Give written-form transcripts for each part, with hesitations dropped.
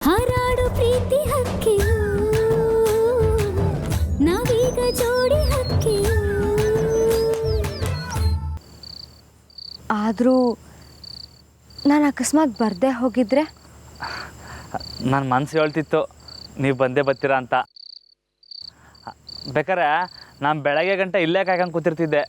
ಹಾರಾಡು ಪ್ರೀತಿ ಹಕ್ಕಿಯು ನಾವೀಗ ಜೋಡಿ ಹಕ್ಕಿಯು. ಆದರೂ ನಾನು ಅಕಸ್ಮಾತ್ ಬರದೇ ಹೋಗಿದ್ರೆ? ನನ್ನ ಮನಸ್ಸು ಹೇಳ್ತಿತ್ತು ನೀವು ಬಂದೇ ಬರ್ತೀರಾ ಅಂತ. ಬೇಕಾರೆ ನಾನು ಬೆಳಗ್ಗೆ ಗಂಟೆ ಇಲ್ಲೇ ಕಾಯ್ಕೊಂಡು ಕೂತಿರ್ತಿದ್ದೆ.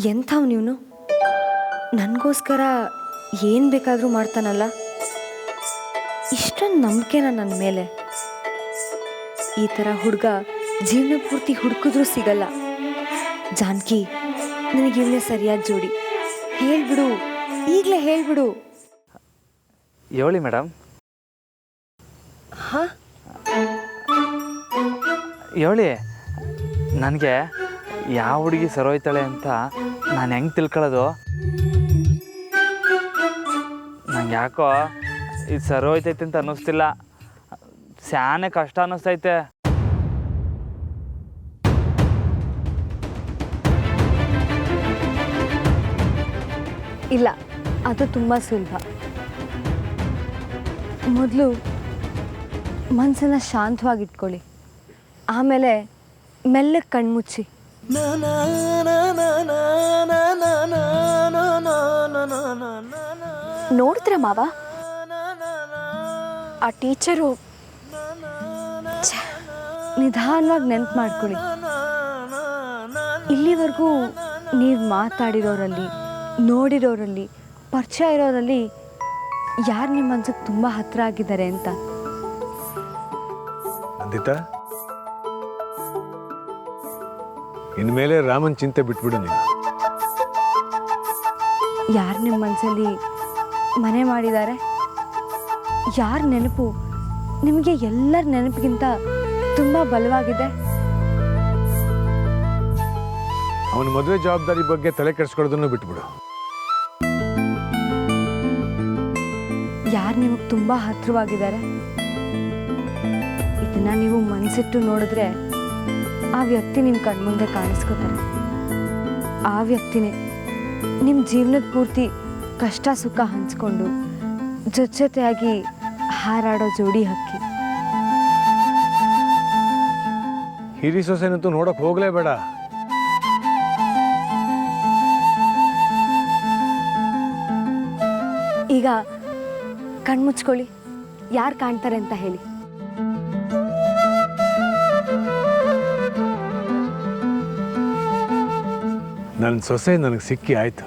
ಎಂಥವು ನೀನು ನನಗೋಸ್ಕರ ಏನು ಬೇಕಾದರೂ ಮಾಡ್ತಾನಲ್ಲ. ಇಷ್ಟೊಂದು ನಂಬಿಕೆನ ನನ್ನ ಮೇಲೆ. ಈ ಥರ ಹುಡುಗ ಜೀವನ ಪೂರ್ತಿ ಹುಡುಕಿದ್ರೂ ಸಿಗಲ್ಲ. ಜಾನಕಿ, ನನಗಿವನೇ ಸರಿಯಾದ ಜೋಡಿ. ಹೇಳ್ಬಿಡು, ಈಗಲೇ ಹೇಳ್ಬಿಡು. ಹೇಳಿ ಮೇಡಮ್. ಹಾಂ, ಹೇಳಿ. ನನಗೆ ಯಾವ ಹುಡುಗಿ ಸರೋಯ್ತಾಳೆ ಅಂತ ನಾನು ಹೆಂಗೆ ತಿಳ್ಕೊಳ್ಳೋದು? ನಂಗೆ ಯಾಕೋ ಇದು ಸರೋಯ್ತೈತೆ ಅಂತ ಅನ್ನಿಸ್ತಿಲ್ಲ. ಸ್ಯಾನೆ ಕಷ್ಟ ಅನ್ನಿಸ್ತೈತೆ. ಇಲ್ಲ, ಅದು ತುಂಬ ಸುಲಭ. ಮೊದಲು ಮನಸ್ಸನ್ನು ಶಾಂತವಾಗಿಟ್ಕೊಳ್ಳಿ, ಆಮೇಲೆ ಮೆಲ್ಲಗೆ ಕಣ್ಮುಚ್ಚಿ. ನೋಡಿದ್ರ ಮಾವ, ಆ ಟೀಚರು ನಿಧಾನವಾಗಿ ನೆನ್ಪು ಮಾಡ್ಕೊಳ್ಳಿ. ಇಲ್ಲಿವರೆಗೂ ನೀವು ಮಾತಾಡಿರೋರಲ್ಲಿ, ನೋಡಿರೋರಲ್ಲಿ, ಪರಿಚಯ ಇರೋರಲ್ಲಿ ಯಾರು ನಿಮ್ಮ ಮನ್ಸಿಗೆ ತುಂಬ ಹತ್ತಿರ ಆಗಿದ್ದಾರೆ ಅಂತ. ನಂದಿತಾ, ಇನ್ಮೇಲೆ ರಾಮನ್ ಚಿಂತೆ ಬಿಟ್ಬಿಡು ನೀನು. ಯಾರು ನಿಮ್ಮ ಮನಸ್ಸಲ್ಲಿ ಮನೆ ಮಾಡಿದ್ದಾರೆ? ಯಾರ ನೆನಪು ನಿಮಗೆ ಎಲ್ಲರ ನೆನಪಿಗಿಂತ ತುಂಬ ಬಲವಾಗಿದೆ? ಅವನ ಮದುವೆ ಜವಾಬ್ದಾರಿ ಬಗ್ಗೆ ತಲೆ ಕೆಡಿಸ್ಕೊಳ್ಳೋದನ್ನು ಬಿಟ್ಬಿಡು. ಯಾರು ನಿಮಗೆ ತುಂಬ ಹತ್ತಿರವಾಗಿದ್ದಾರೆ? ಇದನ್ನ ನೀವು ಮನಸ್ಸಿಟ್ಟು ನೋಡಿದ್ರೆ ಆ ವ್ಯಕ್ತಿ ನಿಮ್ಮ ಕಣ್ಮುಂದೆ ಕಾಣಿಸ್ಕೋತಾರೆ. ಆ ವ್ಯಕ್ತಿನೇ ನಿಮ್ಮ ಜೀವನದ ಪೂರ್ತಿ ಕಷ್ಟ ಸುಖ ಹಂಚ್ಕೊಂಡು ಜೊತೆಯಾಗಿ ಹಾರಾಡೋ ಜೋಡಿ ಹಕ್ಕಿ. ಹಿರಿ ಸೊಸೆನಂತೂ ನೋಡಕ್ ಹೋಗ್ಲೇಬೇಡ. ಈಗ ಕಣ್ಮುಚ್ಕೊಳ್ಳಿ, ಯಾರು ಕಾಣ್ತಾರೆ ಅಂತ ಹೇಳಿ. ನನ್ನ ಸೊಸೆ ನನಗೆ ಸಿಕ್ಕಿ ಆಯ್ತು.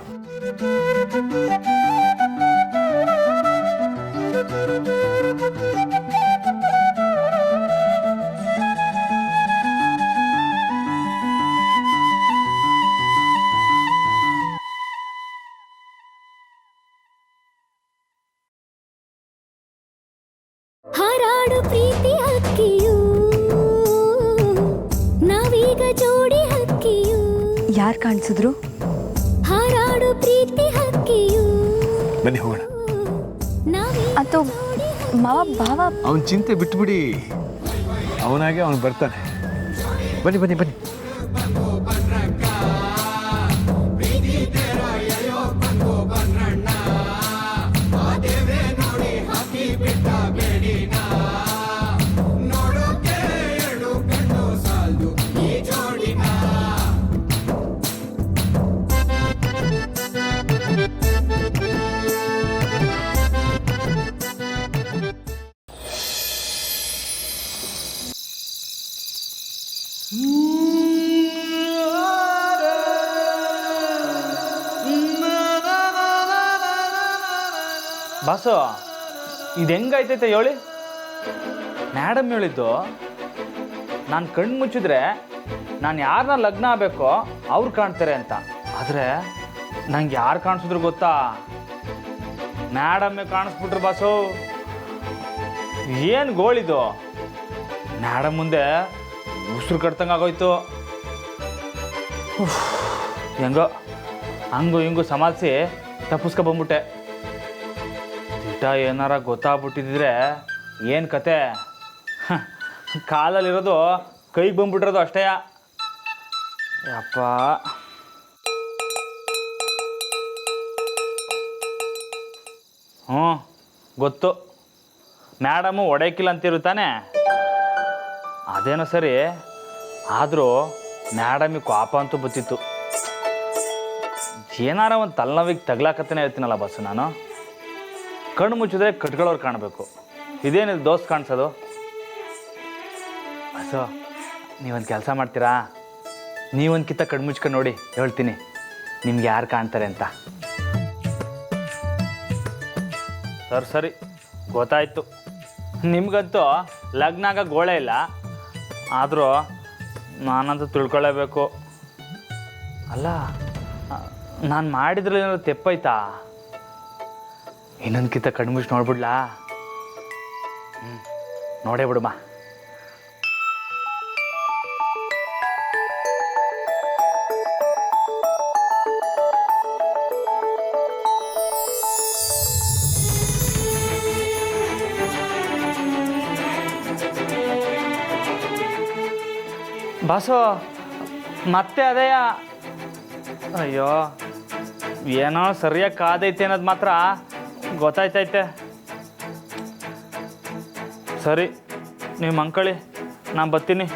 ಹಾರಾಡು ಪ್ರೀತಿ ಹಕ್ಕಿಯು ನಾವೀಗ ಜೋಡಿ ಹಕ್ಕಿಯು. ಯಾರು ಕಾಣಿಸಿದ್ರು? ಹಾರಾಡು ಪ್ರೀತಿ ಹಕ್ಕಿಯು ಬನ್ನಿ ಹೋಗೋಣ. ಅದು ಮಾವ ಭಾವ ಅವನ ಚಿಂತೆ ಬಿಟ್ಬಿಡಿ, ಅವನಾಗೆ ಅವನು ಬರ್ತಾನೆ. ಬನ್ನಿ ಬನ್ನಿ ಬನ್ನಿ. ಬಾಸು, ಇದು ಹೆಂಗಾಯ್ತೈತೆ ಹೇಳಿ? ಮೇಡಮ್ ಹೇಳಿದ್ದು ನಾನು ಕಣ್ಣು ಮುಚ್ಚಿದ್ರೆ ನಾನು ಯಾರನ್ನ ಲಗ್ನ ಆಗಬೇಕೋ ಅವ್ರು ಕಾಣ್ತಾರೆ ಅಂತ. ಆದರೆ ನಂಗೆ ಯಾರು ಕಾಣಿಸಿದ್ರು ಗೊತ್ತಾ? ಮೇಡಮ್ಮೇ ಕಾಣಿಸ್ಬಿಟ್ರು ಬಾಸು. ಏನು ಗೋಳಿದು? ಮೇಡಮ್ ಮುಂದೆ ಉಸಿರು ಕಟ್ತಂಗೆ ಆಗೋಯ್ತು. ಹೆಂಗೋ ಹಂಗು ಹಿಂಗು ಸಮಾಲಿಸಿ ತಪ್ಪಿಸ್ಕೊಬಂದ್ಬಿಟ್ಟೆ. ತಿಟ ಏನಾರ ಗೊತ್ತಾಗ್ಬಿಟ್ಟಿದ್ರೆ ಏನು ಕತೆ? ಕಾಲಲ್ಲಿರೋದು ಕೈಗೆ ಬಂದ್ಬಿಟ್ರದು ಅಷ್ಟೇ. ಯಪ್ಪ ಹ್ಞೂ ಗೊತ್ತು, ಮೇಡಮು ಹೊಡೆಯಕ್ಕಿಲ್ಲ ಅಂತಿರುತ್ತಾನೆ. ಅದೇನೋ ಸರಿ, ಆದರೂ ಮೇಡಮಿಗೆ ಕೋಪ ಅಂತೂ ಬತ್ತಿತ್ತು. ಏನಾರ ಒಂದು ತಲೆನೋವಿಗೆ ತಗ್ಲಾಕತ್ತೇ ಇರ್ತೀನಲ್ಲ ಬಸ್ಸು ನಾನು. ಕಣ್ಣು ಮುಚ್ಚಿದ್ರೆ ಕಟ್ಗಳವ್ರು ಕಾಣಬೇಕು, ಇದೇನಿದು ದೋಸ್ತ್ ಕಾಣಿಸೋದು. ಬಸ್ಸು ನೀವೊಂದು ಕೆಲಸ ಮಾಡ್ತೀರಾ? ನೀವೊಂದು ಕಿತ್ತ ಕಣ್ಣು ಮುಚ್ಕೊಂಡು ನೋಡಿ, ಹೇಳ್ತೀನಿ ನಿಮ್ಗೆ ಯಾರು ಕಾಣ್ತಾರೆ ಅಂತ. ಸರಿ ಗೊತ್ತಾಯ್ತು. ನಿಮ್ಗಂತೂ ಲಗ್ನ ಆಗ ಗೋಳೆ ಇಲ್ಲ, ಆದರೂ ನಾನಂತೂ ತಿಳ್ಕೊಳ್ಳೇಬೇಕು. ಅಲ್ಲ, ನಾನು ಮಾಡಿದ್ರಲ್ಲಿ ಏನಾದ್ರು ತೆಪ್ಪೈತಾ? ಇನ್ನೊಂದ್ಕಿಂತ ಕಣ್ಮುಚ್ಚಿ ನೋಡ್ಬಿಡ್ಲಾ? ನೋಡೇ ಬಿಡುಮ್ಮ. ಬಾಸು ಮತ್ತೆ ಅದೇಯ? ಅಯ್ಯೋ, ಏನೋ ಸರಿಯಾಗಿ ಕಾದೈತೆ ಅನ್ನೋದು ಮಾತ್ರ ಗೊತ್ತಾಯ್ತೈತೆ. ಸರಿ, ನೀವು ಮಂಕಳಿ, ನಾನು ಬರ್ತೀನಿ.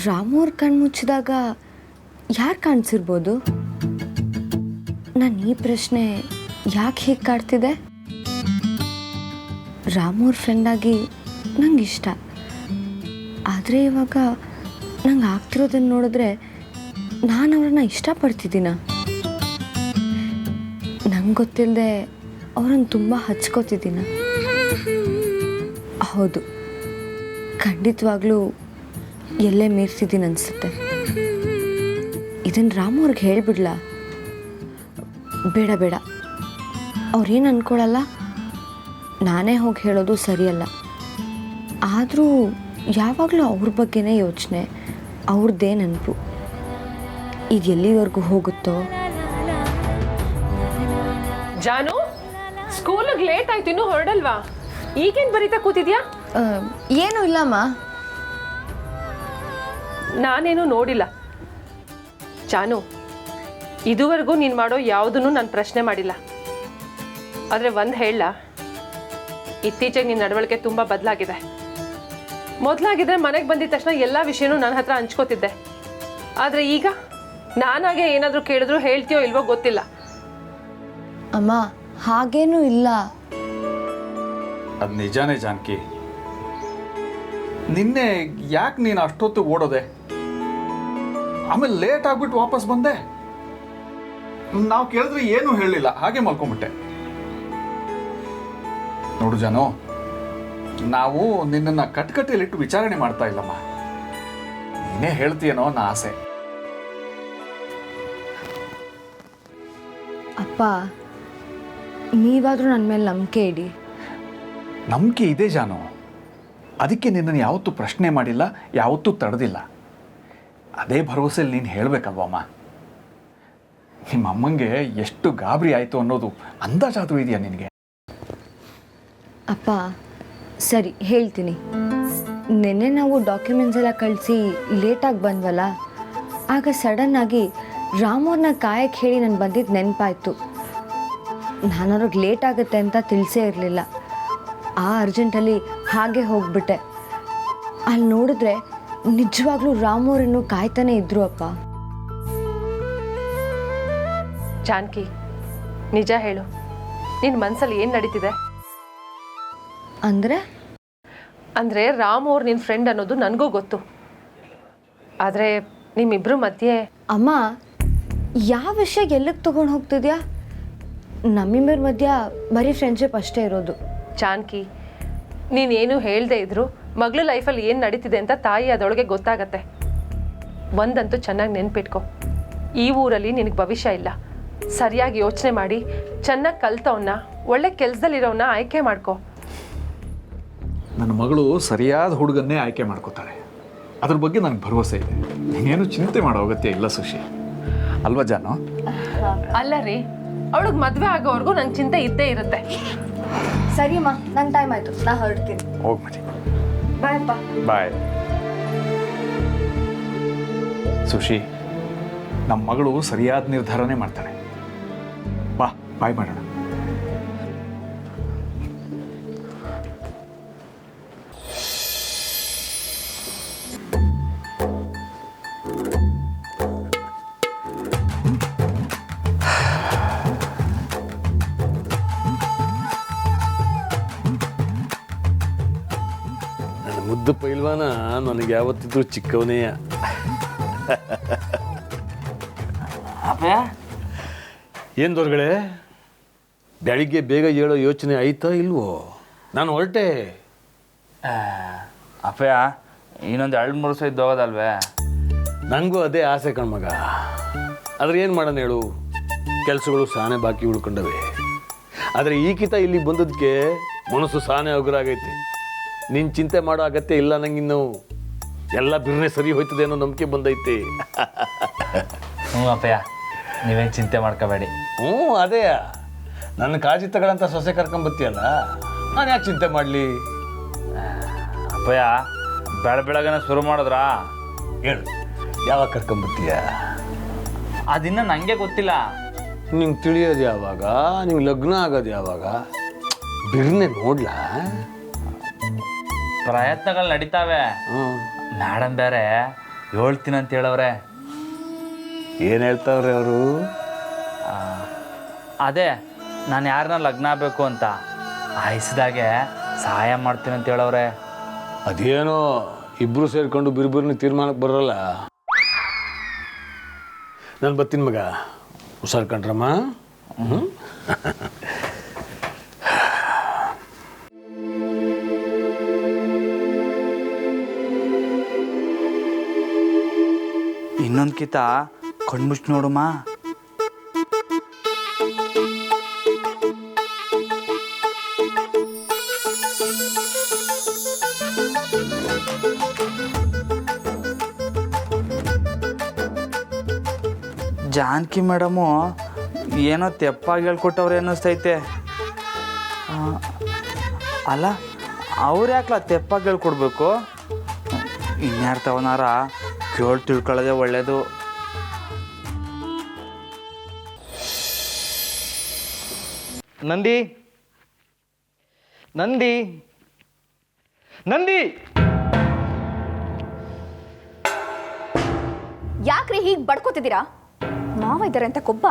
ರಾಮೋರ್ ಕಣ್ಣು ಮುಚ್ಚಿದಾಗ ಯಾರು ಕಾಣಿಸಿರ್ಬೋದು? ನಾನು ಈ ಪ್ರಶ್ನೆ ಯಾಕೆ ಹೀಗೆ ಕಾಡ್ತಿದೆ? ರಾಮೋರ್ ಫ್ರೆಂಡಾಗಿ ನಂಗೆ ಇಷ್ಟ, ಆದರೆ ಇವಾಗ ನಂಗೆ ಆಗ್ತಿರೋದನ್ನು ನೋಡಿದ್ರೆ ನಾನು ಅವ್ರನ್ನ ಇಷ್ಟಪಡ್ತಿದ್ದೀನ. ನಂಗೆ ಗೊತ್ತಿಲ್ಲದೆ ಅವ್ರನ್ನ ತುಂಬ ಹಚ್ಕೋತಿದ್ದೀನ. ಹೌದು, ಖಂಡಿತವಾಗ್ಲೂ ಎಲ್ಲೇ ಮೀರ್ತಿದ್ದೀನಿ ಅನಿಸುತ್ತೆ. ಇದನ್ನು ರಾಮೋರ್ಗೆ ಹೇಳಿಬಿಡ್ಲಾ? ಬೇಡ, ಅವ್ರೇನು ಅಂದ್ಕೊಳ್ಳಲ್ಲ, ನಾನೇ ಹೋಗಿ ಹೇಳೋದು ಸರಿಯಲ್ಲ. ಆದರೂ ಯಾವಾಗಲೂ ಅವ್ರ ಬಗ್ಗೆನೇ ಯೋಚನೆ, ಅವ್ರದ್ದೇ ನೆನಪು. ಇದು ಎಲ್ಲಿವರೆಗೂ ಹೋಗುತ್ತೋ? ಜಾನು, ಸ್ಕೂಲಿಗೆ ಲೇಟ್ ಆಯ್ತು, ಇನ್ನೂ ಹೊರಡಲ್ವಾ? ಈಗೇನು ಬರೀತಾ ಕೂತಿದ್ಯಾ? ಏನೂ ಇಲ್ಲಮ್ಮ. ನಾನೇನು ನೋಡಿಲ್ಲ. ಜಾನು, ಇದುವರೆಗೂ ನೀನು ಮಾಡೋ ಯಾವುದನ್ನು ನಾನು ಪ್ರಶ್ನೆ ಮಾಡಿಲ್ಲ. ಆದರೆ ಒಂದು ಹೇಳ, ಇತ್ತೀಚೆಗೆ ನಿನ್ನ ನಡವಳಿಕೆ ತುಂಬ ಬದಲಾಗಿದೆ. ಮೊದಲಾಗಿದ್ರೆ ಮನೆಗೆ ಬಂದಿದ ತಕ್ಷಣ ಎಲ್ಲ ವಿಷಯನೂ ನನ್ನ ಹತ್ರ ಹಂಚ್ಕೋತಿದ್ದೆ. ಆದರೆ ಈಗ ನಾನಾಗೆ ಏನಾದರೂ ಕೇಳಿದ್ರು ಹೇಳ್ತೀಯೋ ಇಲ್ವೋ ಗೊತ್ತಿಲ್ಲ. ಅಮ್ಮ, ಹಾಗೇನೂ ಇಲ್ಲ. ಅದು ನಿಜಾನೇ ಜಾನಕಿ. ನಿನ್ನೆ ಯಾಕೆ ನೀನು ಅಷ್ಟೊತ್ತು ಓಡೋದೆ? ಆಮೇಲೆ ಲೇಟ್ ಆಗ್ಬಿಟ್ಟು ವಾಪಸ್ ಬಂದೆ. ನಾವು ಕೇಳಿದ್ರೆ ಏನೂ ಹೇಳಲಿಲ್ಲ, ಹಾಗೆ ಮಲ್ಕೊಂಬಿಟ್ಟೆ. ನೋಡು ಜಾನು, ನಾವು ನಿನ್ನನ್ನು ಕಟ್ಕಟ್ಟೆಯಲ್ಲಿಟ್ಟು ವಿಚಾರಣೆ ಮಾಡ್ತಾ ಇಲ್ಲಮ್ಮ. ನೀನೇ ಹೇಳ್ತೀಯನೋ ಅನ್ನೋ ಆಸೆ. ಅಪ್ಪ, ನೀವಾದರೂ ನನ್ನ ಮೇಲೆ ನಂಬಿಕೆ ಇಡಿ. ನಂಬಿಕೆ ಇದೆ ಜಾನು, ಅದಕ್ಕೆ ನಿನ್ನನ್ನು ಯಾವತ್ತೂ ಪ್ರಶ್ನೆ ಮಾಡಿಲ್ಲ, ಯಾವತ್ತೂ ತಡೆದಿಲ್ಲ. ಅದೇ ಭರವಸೆಯಲ್ಲಿ ನೀನು ಹೇಳಬೇಕಲ್ವಮ್ಮ. ನಿಮ್ಮ ಅಮ್ಮಂಗೆ ಎಷ್ಟು ಗಾಬರಿ ಆಯಿತು ಅನ್ನೋದು ಅಂದಾಜಾದರೂ ಇದೆಯಾ ನಿನಗೆ? ಅಪ್ಪ, ಸರಿ ಹೇಳ್ತೀನಿ. ನಿನ್ನೆ ನಾವು ಡಾಕ್ಯುಮೆಂಟ್ಸ್ ಎಲ್ಲ ಕಳಿಸಿ ಲೇಟಾಗಿ ಬಂದ್ವಲ್ಲ, ಆಗ ಸಡನ್ನಾಗಿ ರಾಮೋರ್ನ ಕಾಯಕ್ಕೆ ಹೇಳಿ ನಾನು ಬಂದಿದ್ದು ನೆನಪಾಯಿತು. ನಾನು ಅವ್ರಿಗೆ ಲೇಟ್ ಆಗುತ್ತೆ ಅಂತ ತಿಳಿಸೇ ಇರಲಿಲ್ಲ. ಆ ಅರ್ಜೆಂಟಲ್ಲಿ ಹಾಗೆ ಹೋಗ್ಬಿಟ್ಟೆ. ಅಲ್ಲಿ ನೋಡಿದ್ರೆ ನಿಜವಾಗ್ಲೂ ರಾಮೋರನ್ನು ಕಾಯ್ತಾನೆ ಇದ್ರು ಅಪ್ಪ. ಜಾನಕಿ, ನಿಜ ಹೇಳು, ನಿನ್ನ ಮನಸ್ಸಲ್ಲಿ ಏನು ನಡೀತಿದೆ? ಅಂದರೆ ರಾಮ್ ಅವ್ರು ನಿನ್ನ ಫ್ರೆಂಡ್ ಅನ್ನೋದು ನನಗೂ ಗೊತ್ತು. ಆದರೆ ನಿಮ್ಮಿಬ್ಬರ ಮಧ್ಯೆ... ಅಮ್ಮ, ಯಾವ ವಿಷಯ ಎಲ್ಲಿಗೆ ತೊಗೊಂಡು ಹೋಗ್ತಿದ್ಯಾ? ನಮ್ಮಿಬ್ಬರ ಮಧ್ಯ ಬರೀ ಫ್ರೆಂಡ್ಶಿಪ್ ಅಷ್ಟೇ ಇರೋದು. ಜಾನಕಿ, ನೀನೇನು ಹೇಳದೇ ಇದ್ರು ಮಗಳು ಲೈಫಲ್ಲಿ ಏನು ನಡೀತಿದೆ ಅಂತ ತಾಯಿ ಅದೊಳಗೆ ಗೊತ್ತಾಗತ್ತೆ. ಒಂದಂತೂ ಚೆನ್ನಾಗಿ ನೆನ್ಪಿಟ್ಕೊ, ಈ ಊರಲ್ಲಿ ನಿನಗೆ ಭವಿಷ್ಯ ಇಲ್ಲ. ಸರಿಯಾಗಿ ಯೋಚನೆ ಮಾಡಿ ಚೆನ್ನಾಗಿ ಕಲ್ತವನ್ನ, ಒಳ್ಳೆ ಕೆಲಸದಲ್ಲಿರೋವನ್ನ ಆಯ್ಕೆ ಮಾಡ್ಕೊ. ನನ್ನ ಮಗಳು ಸರಿಯಾದ ಹುಡುಗನ್ನೇ ಆಯ್ಕೆ ಮಾಡ್ಕೋತಾಳೆ. ಅದ್ರ ಬಗ್ಗೆ ನನಗೆ ಭರವಸೆ ಇದೆ. ನೀನೇನು ಚಿಂತೆ ಮಾಡೋ ಅಗತ್ಯ ಇಲ್ಲ ಸುಶಿ, ಅಲ್ವಾ ಜಾನು? ಅಲ್ಲ ರೀ, ಅವಳಿಗೆ ಮದುವೆ ಆಗೋವರೆಗೂ ನನ್ನ ಚಿಂತೆ ಇದ್ದೇ ಇರುತ್ತೆ. ಸರಿ ಅಮ್ಮ, ನನ್ನ ಟೈಮ್ ಆಯ್ತು, ನಾ ಹೊರಡ್ತೀನಿ. ಹೋಗಿ ಮರಿ. ಬಾಯ್ ಅಪ್ಪ. ಬಾಯ್. ಸುಶಿ, ನಮ್ಮ ಮಗಳು ಸರಿಯಾದ ನಿರ್ಧಾರನೇ ಮಾಡ್ತಾಳೆ. ಬಾ, ಬಾಯ್ ಮಾಡೋಣ. ನನ್ನ ಮುದ್ದು ಪೈಲ್ವಾನ ನನಗೆ ಯಾವತ್ತಿದ್ರೂ ಚಿಕ್ಕವನೇ. ಏನು ದೊರಗಡೆ, ಬೆಳಿಗ್ಗೆ ಬೇಗ ಹೇಳೋ ಯೋಚನೆ ಆಯ್ತಾ ಇಲ್ವೋ? ನಾನು ಹೊರಟೆ. ಅಪ್ಪಯ್ಯ ಇನ್ನೊಂದು 2-3 ದಿವಸ ಇದ್ದು ಹೋಗೋದಲ್ವೇ? ನನಗೂ ಅದೇ ಆಸೆ ಕಣ್ಮಗ. ಆದರೆ ಏನು ಮಾಡೋಣ ಹೇಳು, ಕೆಲಸಗಳು ಸಾನೆ ಬಾಕಿ ಉಳ್ಕೊಂಡವೆ. ಆದರೆ ಈಕಿತ ಇಲ್ಲಿಗೆ ಬಂದದಕ್ಕೆ ಮನಸ್ಸು ಸಾನೆ ಹಗುರಾಗೈತೆ. ನೀನು ಚಿಂತೆ ಮಾಡೋ ಅಗತ್ಯ ಇಲ್ಲ ನಂಗಿನ್ನು. ಎಲ್ಲ ಬಿರ್ನೆ ಸರಿ ಹೋಯ್ತದೆ ಅನ್ನೋ ನಂಬಿಕೆ ಬಂದೈತೆ. ಹ್ಞೂ ಅಪ್ಪಯ್ಯ, ನೀವೇನು ಚಿಂತೆ ಮಾಡ್ಕೋಬೇಡಿ. ಹ್ಞೂ ಅದೇ, ನನ್ನ ಕಾಳಜಿ ತಗೊಳ್ಳಂತ ಸೊಸೆ ಕರ್ಕೊಂಬತ್ತೀಯಲ್ಲ, ನಾನು ಯಾಕೆ ಚಿಂತೆ ಮಾಡಲಿ? ಅಪ್ಪಯ್ಯ ಬೆಳಗ್ಗೆನೆ ಶುರು ಮಾಡಿದ್ರಾ? ಹೇಳು, ಯಾವಾಗ ಕರ್ಕೊಂಬತ್ತೀಯ? ಅದಿನ್ನ ನನಗೆ ಗೊತ್ತಿಲ್ಲ. ನಿಂಗೆ ತಿಳಿಯೋದು ಯಾವಾಗ? ನಿಂಗೆ ಲಗ್ನ ಆಗೋದು ಯಾವಾಗ? ಬಿರ್ನೆ ನೋಡ್ಲಾ? ಪ್ರಯತ್ನಗಳು ನಡೀತಾವೆ. ಮೇಡಮ್ ಬೇರೆ ಹೇಳ್ತೀನಿ ಅಂತ ಹೇಳವ್ರೆ. ಏನು ಹೇಳ್ತಾವ್ರೆ ಅವರು? ಅದೇ ನಾನು ಯಾರನ್ನ ಲಗ್ನ ಆಗಬೇಕು ಅಂತ ಆಯಿಸಿದಾಗೆ ಸಹಾಯ ಮಾಡ್ತೀನಿ ಅಂತ ಹೇಳವ್ರೆ. ಅದೇನೋ ಇಬ್ಬರು ಸೇರಿಕೊಂಡು ಬಿರ್ಬಿರ್ನ ತೀರ್ಮಾನಕ್ಕೆ ಬರೋಲ್ಲ. ನಾನು ಬರ್ತೀನಿ ಮಗ, ಹುಷಾರು ಕಂಡ್ರಮ್ಮ. ಇನ್ನೊಂದು ಕಿತ ಕಣ್ಮುಚ್ಚಿ ನೋಡುಮ್ಮ. ಜಾನಕಿ ಮೇಡಮು ಏನೋ ತೆಪ್ಪಾಗಿ ಹೇಳ್ಕೊಟ್ಟವ್ರೆ ಅನ್ನಿಸ್ತೈತೆ. ಅಲ್ಲ, ಅವ್ರು ಯಾಕಲ್ಲ ತೆಪ್ಪಾಗಿ ಹೇಳ್ಕೊಡ್ಬೇಕು? ಇನ್ಯಾರು ತವನಾರ ಕೇಳಿ ತಿಳ್ಕೊಳ್ಳೋದೇ ಒಳ್ಳೇದು. ನಂದಿ ನಂದಿ ನಂದಿ, ಯಾಕ್ರಿ ಹೀಗೆ ಬಡ್ಕೋತಿದ್ದೀರಾ? ಮಾವ ಇದ್ದಾರೆ ಅಂತ ಕೊಬ್ಬ?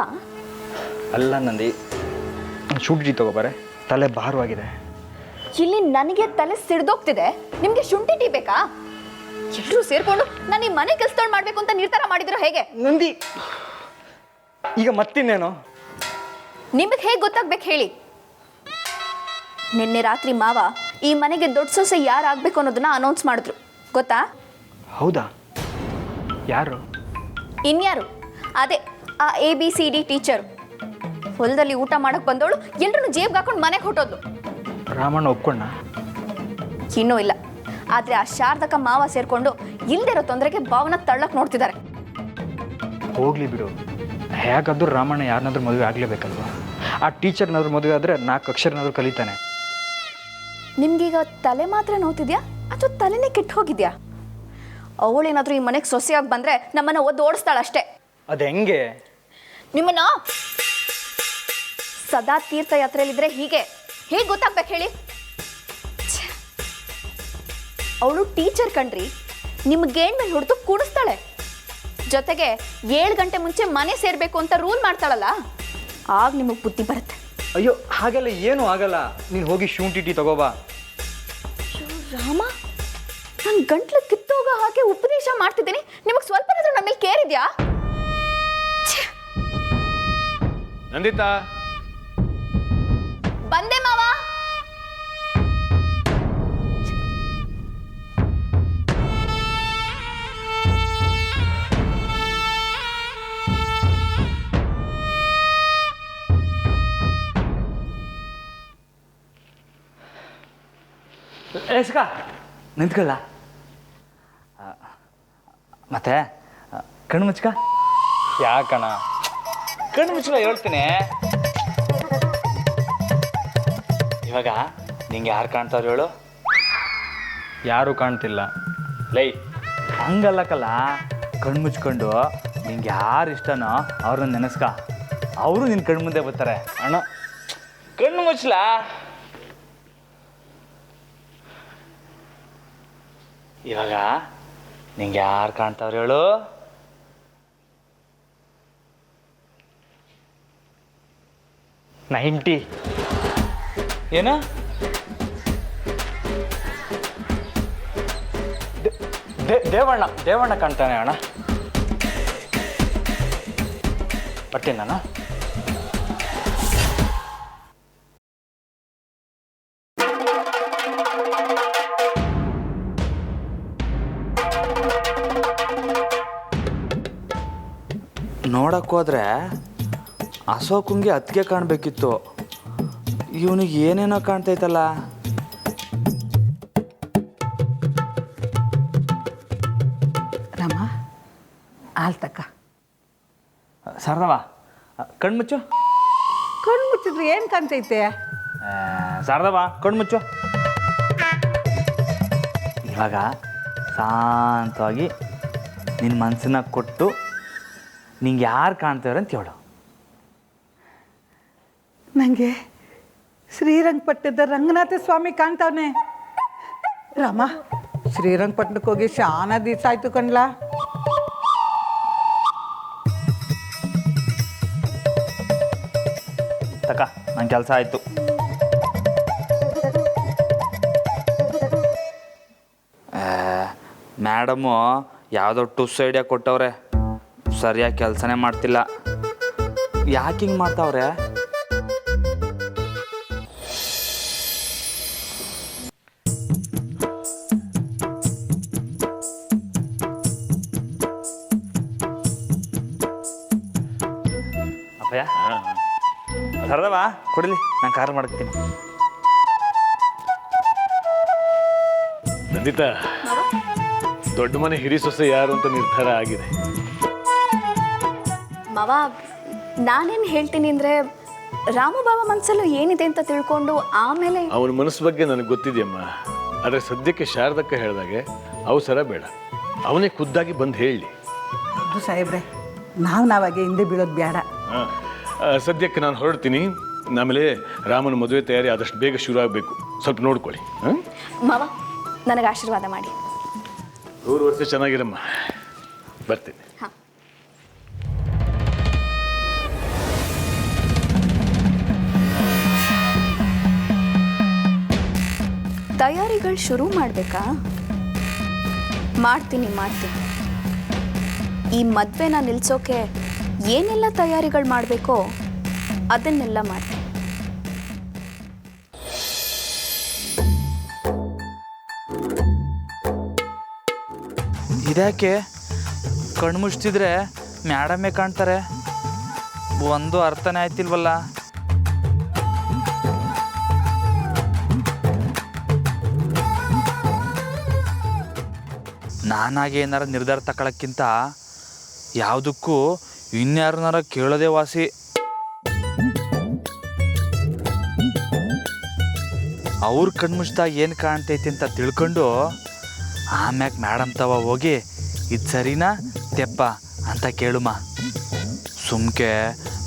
ಅಲ್ಲ ನಂದಿ, ಶುಂಠಿ ತಗೋಬಾರೆ, ತಲೆ ಭಾರವಾಗಿದೆ. ಇಲ್ಲಿ ನನಗೆ ತಲೆ ಸಿಡ್ದೋಗ್ತಿದೆ, ನಿಮ್ಗೆ ಶುಂಠಿ ಟೀ ಬೇಕಾ? ಎಲ್ಲರೂ ಸೇರ್ಕೊಂಡು ನಾನು ಈ ಮನೆ ಕೆಲಸದೊಳಗೆ ಮಾಡ್ಬೇಕು ಅಂತ ನಿರ್ಧಾರ ಮಾಡಿದ್ರು ಹೇಗೆ? ನಂದಿ, ಈಗ ಮತ್ತಿನ್ನೇನು? ನಿಮಗೆ ಹೇಗೆ ಗೊತ್ತಾಗ್ಬೇಕು ಹೇಳಿ? ನಿನ್ನೆ ರಾತ್ರಿ ಮಾವ ಈ ಮನೆಗೆ ದೊಡ್ಡ ಸೊಸೆ ಯಾರಾಗಬೇಕು ಅನ್ನೋದನ್ನ ಅನೌನ್ಸ್ ಮಾಡಿದ್ರು, ಗೊತ್ತಾ? ಹೌದಾ? ಯಾರು? ಇನ್ಯಾರು, ಅದೇ ಆ ABCD ಟೀಚರು. ಹೊಲದಲ್ಲಿ ಊಟ ಮಾಡಕ್ಕೆ ಬಂದವಳು ಎಲ್ಲರೂ ಜೇಬ್ಗೆ ಹಾಕೊಂಡು ಮನೆಗೆ ಹೊಟ್ಟೋದ್ಲು. ರಾಮಣ್ಣ ಒಪ್ಕೊಂಡ? ಇನ್ನೂ ಇಲ್ಲ, ಆದರೆ ಆ ಶಾರದಕ್ಕ ಮಾವ ಸೇರ್ಕೊಂಡು ಇಲ್ದಿರೋ ತೊಂದರೆಗೆ ಭಾವನ ತಳ್ಳಕ್ಕೆ ನೋಡ್ತಿದ್ದಾರೆ. ಹೋಗ್ಲಿ ಬಿಡು, ಹೇಗಾದ್ರೂ ರಾಮಣ್ಣ ಯಾರನ್ನಾದ್ರೂ ಮದುವೆ ಆಗಲೇಬೇಕಲ್ವ? ಆ ಟೀಚರ್ನಾದ್ರೂ ಮದುವೆ ಆದರೆ 4 ಅಕ್ಷರನಾದ್ರೂ ಕಲಿತಾನೆ. ನಿಮ್ಗೀಗ ತಲೆ ಮಾತ್ರ ನೋವ್ತಿದ್ಯಾ ಅಥವಾ ತಲೆನೇ ಕೆಟ್ಟು ಹೋಗಿದ್ಯಾ? ಅವಳೇನಾದರೂ ಈ ಮನೆಗೆ ಸೊಸೆಯಾಗಿ ಬಂದರೆ ನಮ್ಮನ್ನು ಒದ್ದು ಓಡಿಸ್ತಾಳೆ ಅಷ್ಟೇ. ಅದು ಹೆಂಗೆ? ನಿಮ್ಮನ್ನ ಸದಾ ತೀರ್ಥಯಾತ್ರೆಯಲ್ಲಿದ್ದರೆ ಹೇಗೆ ಗೊತ್ತಾಗ್ಬೇಕು ಹೇಳಿ? ಅವಳು ಟೀಚರ್ ಕಣ್ರಿ, ನಿಮ್ಮ ಗೇಣ್ ಮೇಲೆ ಹೊಡೆದು ಕೂಡಿಸ್ತಾಳೆ. ಜೊತೆಗೆ 7 ಗಂಟೆ ಮುಂಚೆ ಮನೆ ಸೇರಬೇಕು ಅಂತ ರೂಲ್ ಮಾಡ್ತಾಳಲ್ಲ, ಆಗ ನಿಮಗೆ ಬುದ್ಧಿ ಬರುತ್ತೆ. ಅಯ್ಯೋ, ಹಾಗೆಲ್ಲ ಏನೂ ಆಗಲ್ಲ. ನೀನು ಹೋಗಿ ಶುಂಠಿ ಟೀ ತಗೋಬಾ. ರಾಮ, ನಾನು ಗಂಟ್ಲು ಕಿತ್ತೋಗ ಹಾಗೆ ಉಪದೇಶ ಮಾಡ್ತಿದ್ದೀನಿ, ನಿಮಗೆ ಸ್ವಲ್ಪ ನನ್ನ ಮೇಲೆ ಕೇರ್ ಇದೆಯಾ? ನಂದಿತಾ, ಬಂದೆ ಮಾವ. ಎಸ್ಕ ನಿಂತ್ಕೊಳ್ಳ. ಮತ್ತೆ ಕಣ್ಣು ಮುಚ್ಕ. ಯಾಕಣ? ಕಣ್ಣು ಮುಚ್ಕ ಹೇಳ್ತೀನಿ. ಇವಾಗ ನಿಂಗೆ ಯಾರು ಕಾಣ್ತಾವ್ರು ಹೇಳು? ಯಾರೂ ಕಾಣ್ತಿಲ್ಲ. ಲೈ ಹಂಗಲ್ಲಕ್ಕಲ್ಲ, ಕಣ್ಣು ಮುಚ್ಕೊಂಡು ನಿಂಗೆ ಯಾರು ಇಷ್ಟನೋ ಅವ್ರನ್ನ ನೆನೆಸ್ಕ, ಅವರು ನಿನ್ನ ಕಣ್ಣು ಮುಂದೆ ಬರ್ತಾರೆ. ಅಣ್ಣ ಕಣ್ಣು ಮುಚ್ಚಲ. ಇವಾಗ ನಿಂಗೆ ಯಾರು ಕಾಣ್ತಾವ್ರು ಹೇಳು? ಏನ? ದೇವಣ್ಣ ಕಾಣ್ತಾನೆ ಅಣ್ಣ. ಬರ್ತೀನಿ ನಾನು. ನೋಡಕ್ಕೆ ಹೋದ್ರೆ ಅಶೋಕಂಗೆ ಅದಕ್ಕೆ ಕಾಣಬೇಕಿತ್ತು, ಇವನಿಗೆ ಏನೇನೋ ಕಾಣ್ತೈತಲ್ಲ. ರಾಮ ಹಾಲು ತಕ್ಕ. ಶಾರದವ್ವ ಕಣ್ಮುಚ್ಚು. ಕಣ್ಣು ಮುಚ್ಚಿದ್ರೆ ಏನು ಕಾಣ್ತೈತೆ? ಶಾರದವ್ವ ಕಣ್ಮುಚ್ಚು. ಇವಾಗ ಶಾಂತವಾಗಿ ನಿನ್ನ ಮನಸ್ಸನ್ನ ಕೊಟ್ಟು ನಿಂಗೆ ಯಾರು ಕಾಣ್ತೇವ್ರೆ ಅಂತ ಹೇಳು. ನನಗೆ ಶ್ರೀರಂಗಪಟ್ಟಣದ ರಂಗನಾಥ ಸ್ವಾಮಿ ಕಾಣ್ತಾವನೆ. ರಾಮ, ಶ್ರೀರಂಗಪಟ್ಟಣಕ್ಕೆ ಹೋಗಿ ಶಾನ ದಿವಸ ಆಯ್ತು ಕಣ್ಲಾ. ತಕ್ಕ ನನ್ನ ಕೆಲಸ ಆಯಿತು. ಮೇಡಮು ಯಾವುದೋ ಟುಸ್ ಐಡಿಯಾ ಕೊಟ್ಟವ್ರೆ, ಸರಿಯಾಗಿ ಕೆಲಸನೇ ಮಾಡ್ತಿಲ್ಲ. ಯಾಕೆ ಹಿಂಗೆ ಮಾಡ್ತಾವ್ರೆ? ಅಪ್ಪಯ್ಯ ಶಾರದವ್ವ ಕೊಡಲಿ, ನಾನು ಕಾರ್ ಮಾಡ್ತೀನಿ. ನಂದಿತಾ, ದೊಡ್ಡ ಮನೆ ಹಿರಿ ಸೊಸೆ ಯಾರು ಅಂತ ನಿರ್ಧಾರ ಆಗಿದೆ. ಮಾವ, ನಾನೇನು ಹೇಳ್ತೀನಿ ಅಂದರೆ, ರಾಮು ಬಾಬಾ ಮನಸ್ಸಲ್ಲೂ ಏನಿದೆ ಅಂತ ತಿಳ್ಕೊಂಡು ಆಮೇಲೆ. ಅವನ ಮನಸ್ಸು ಬಗ್ಗೆ ನನಗೆ ಗೊತ್ತಿದೆಯಮ್ಮ. ಆದರೆ ಸದ್ಯಕ್ಕೆ ಶಾರದಕ್ಕ ಹೇಳಿದಾಗೆ ಅವಸರ ಬೇಡ, ಅವನೇ ಖುದ್ದಾಗಿ ಬಂದು ಹೇಳಿ. ಹೌದು ಸಾಹೇಬ್ರೆ, ನಾವಾಗೆ ಹಿಂದೆ ಬೀಳೋದು ಬೇಡ. ಸದ್ಯಕ್ಕೆ ನಾನು ಹೊರಡ್ತೀನಿ. ಆಮೇಲೆ ರಾಮನ ಮದುವೆ ತಯಾರಿ ಆದಷ್ಟು ಬೇಗ ಶುರು ಆಗಬೇಕು, ಸ್ವಲ್ಪ ನೋಡ್ಕೊಳ್ಳಿ. ಮಾವ, ನನಗೆ ಆಶೀರ್ವಾದ ಮಾಡಿ. 100 ವರ್ಷ ಚೆನ್ನಾಗಿರಮ್ಮ. ಬರ್ತೀನಿ. ಹಾಂ. ತಯಾರಿಗಳು ಶುರು ಮಾಡಬೇಕಾ? ಮಾಡ್ತೀನಿ. ಈ ಮದುವೆನ ನಿಲ್ಲಿಸೋಕೆ ಏನೆಲ್ಲ ತಯಾರಿಗಳು ಮಾಡಬೇಕೋ ಅದನ್ನೆಲ್ಲ ಮಾಡ್ತೀನಿ. ಇದ್ಯಾಕೆ ಕಣ್ಣು ಮುಚ್ತಿದ್ರೆ ಮೇಡಮೇ ಕಾಣ್ತಾರೆ? ಒಂದು ಅರ್ಥನೇ ಆಯ್ತಿಲ್ವಲ್ಲ. ನಾನಾಗೆ ಏನಾರ ನಿರ್ಧಾರ ತಗೊಳಕ್ಕಿಂತ ಯಾವುದಕ್ಕೂ ಇನ್ಯಾರನಾರ ಕೇಳೋದೇ ವಾಸಿ. ಅವ್ರ ಕಣ್ಮುಚ್ದಾಗ ಏನು ಕಾಣ್ತೈತಿ ಅಂತ ತಿಳ್ಕೊಂಡು ಆಮ್ಯಾಗ ಮೇಡಮ್ ತವ ಹೋಗಿ ಇದು ಸರಿನಾ ತೆಪ್ಪ ಅಂತ ಕೇಳುಮ. ಸುಮ್ಕೆ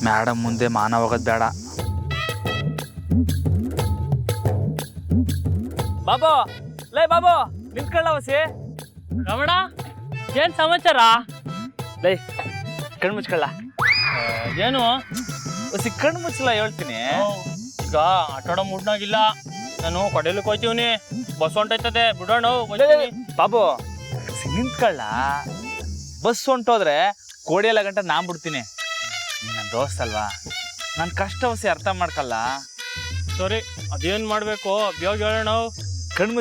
ಮೇಡಮ್ ಮುಂದೆ ಮಾನ ಹೋಗೋದು ಬೇಡ. ಬಾಬು, ಲೇ ಬಾಬು, ನಿಂತ್ಕೊಳ್ಳ ವಸಿ. ರಮಣ, ಏನ್ ಸಮಾಚಾರ? ಲೈ ಕಣ್ಣು ಮುಚ್ಕೊಳ್ಳ. ಏನು ವಸಿ ಕಣ್ಣು ಮುಚ್ಚಲ್ಲ ಹೇಳ್ತೀನಿ. ಈಗ ಆಟಾಡೋ ಮೂಡ್ನಾಗಿಲ್ಲ, ನಾನು ಕೊಡೆಲಿಕ್ಕೆ ಹೋಯ್ತೀವ್ನಿ. ಬಸ್ ಹೊಂಟೈತದೆ, ಬಿಡೋಣ. ಬಾಬು ನಿಂತ್ಕೊಳ್ಳ. ಬಸ್ ಹೊಂಟೋದ್ರೆ ಕೋಡಿಯಲ್ಲ ಗಂಟ ನಾನ್ ಬಿಡ್ತೀನಿ. ನನ್ನ ದೋಸ್ತ್ ಅಲ್ವಾ, ನನ್ನ ಕಷ್ಟ ವಸಿ ಅರ್ಥ ಮಾಡ್ಕಲ್ಲ. ಸರಿ, ಅದೇನ್ ಮಾಡ್ಬೇಕು ಬೇಗ ಹೇಳೋಣ. ಕಣ್ಣು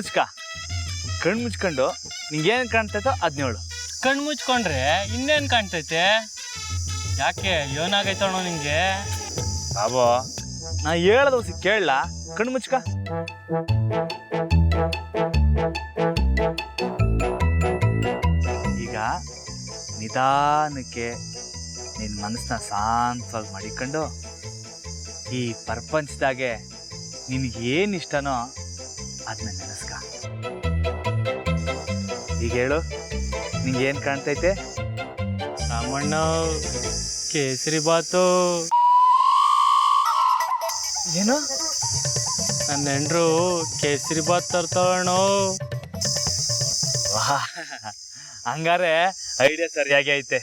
ಮುಚ್ಕೊಂಡು ನಿಂಗೇನು ಕಾಣ್ತೈತೋ ಅದನ್ನ ಹೇಳು. ಕಣ್ಣು ಮುಚ್ಕೊಂಡ್ರೆ ಇನ್ನೇನ್ ಕಾಣ್ತೈತೆ? ಯಾಕೆ ಏನಾಗೈತಣ್ಣ ನಿಂಗೆ? ಬಾಬು, ನಾ ಹೇಳದ ವಸಿ ಕೇಳಲ್ಲ. ಕಣ್ಣು ಮುಚ್ಕ. ಈಗ ನಿಧಾನಕ್ಕೆ ನಿನ್ನ ಮನಸ್ಸನ್ನ ಶಾಂತವಾಗಿ ಮಾಡಿಕೊಂಡು ಈ ಪ್ರಪಂಚದಾಗೆ ನಿನಗೆ ಏನು ಇಷ್ಟನೋ ಅದನ್ನ ನೆನೆಸ್ಕ. ಈಗ ಹೇಳು, ನಿಂಗೇನು ಕಾಣ್ತೈತೆ? ರಾಮಣ್ಣ ಕೇಸರಿ ಬಾತು. ಏನು? ನನ್ನ ಹೆಂಡ್ರು ಕೇಸರಿ ಬಾತ್ ತರ್ತಾಳಣ್ಣೋ. ಹಂಗಾರೆ ಐಡಿಯಾ ಸರಿಯಾಗಿ ಐತೆ.